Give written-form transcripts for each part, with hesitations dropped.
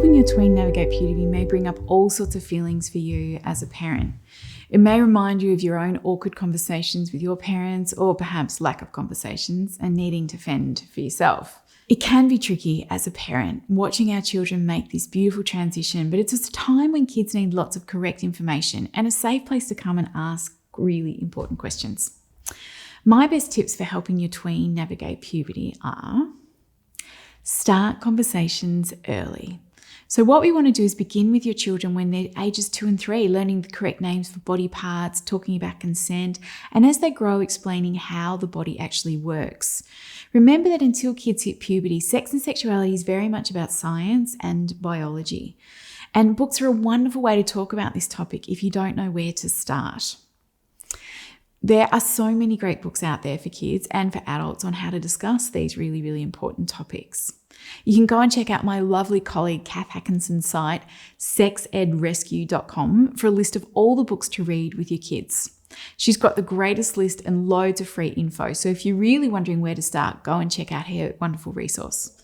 Helping your tween navigate puberty may bring up all sorts of feelings for you as a parent. It may remind you of your own awkward conversations with your parents, or perhaps lack of conversations and needing to fend for yourself. It can be tricky as a parent watching our children make this beautiful transition, but it's a time when kids need lots of correct information and a safe place to come and ask really important questions. My best tips for helping your tween navigate puberty are: start conversations early. So what we want to do is begin with your children when they're ages 2 and 3, learning the correct names for body parts, talking about consent, and as they grow, explaining how the body actually works. Remember that until kids hit puberty, sex and sexuality is very much about science and biology. And books are a wonderful way to talk about this topic if you don't know where to start. There are so many great books out there for kids and for adults on how to discuss these really, really important topics. You can go and check out my lovely colleague Kath Hackinson's site, sexedrescue.com, for a list of all the books to read with your kids. She's got the greatest list and loads of free info. So if you're really wondering where to start, go and check out her wonderful resource.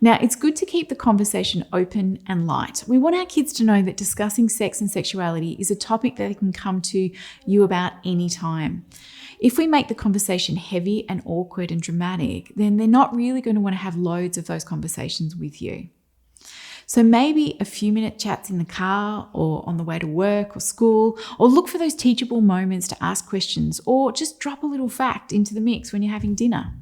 Now, it's good to keep the conversation open and light. We want our kids to know that discussing sex and sexuality is a topic that they can come to you about any time. If we make the conversation heavy and awkward and dramatic, then they're not really going to want to have loads of those conversations with you. So maybe a few minute chats in the car or on the way to work or school, or look for those teachable moments to ask questions, or just drop a little fact into the mix when you're having dinner.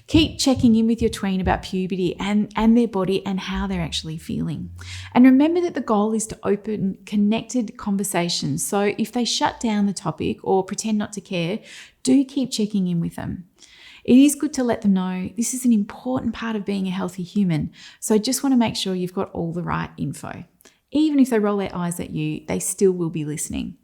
Keep checking in with your tween about puberty and their body and how they're actually feeling. And remember that the goal is to open connected conversations. So if they shut down the topic or pretend not to care, do keep checking in with them. It is good to let them know this is an important part of being a healthy human. So just want to make sure you've got all the right info. Even if they roll their eyes at you, they still will be listening.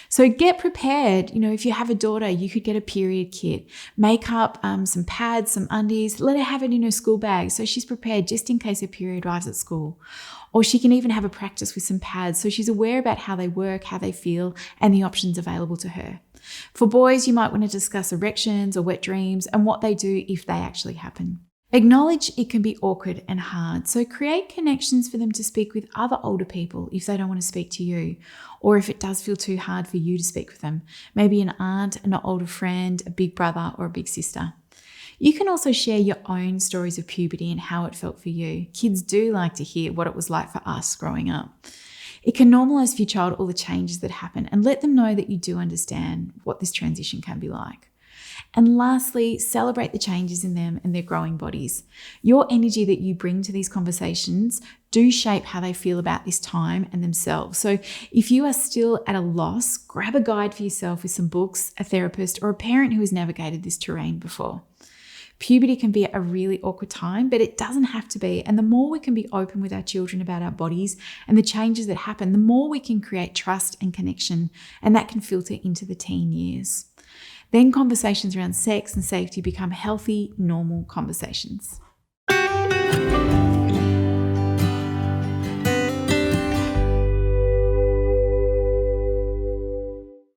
So get prepared. If you have a daughter, you could get a period kit. Make up some pads, some undies. Let her have it in her school bag so she's prepared just in case her period arrives at school. Or she can even have a practice with some pads so she's aware about how they work, how they feel, and the options available to her. For boys, you might want to discuss erections or wet dreams and what they do if they actually happen. Acknowledge it can be awkward and hard, so create connections for them to speak with other older people if they don't want to speak to you, or if it does feel too hard for you to speak with them, maybe an aunt, an older friend, a big brother, or a big sister. You can also share your own stories of puberty and how it felt for you. Kids do like to hear what it was like for us growing up. It can normalize for your child all the changes that happen and let them know that you do understand what this transition can be like. And lastly, celebrate the changes in them and their growing bodies. Your energy that you bring to these conversations do shape how they feel about this time and themselves. So if you are still at a loss, grab a guide for yourself with some books, a therapist, or a parent who has navigated this terrain before. Puberty can be a really awkward time, but it doesn't have to be. And the more we can be open with our children about our bodies and the changes that happen, the more we can create trust and connection, and that can filter into the teen years. Then conversations around sex and safety become healthy, normal conversations.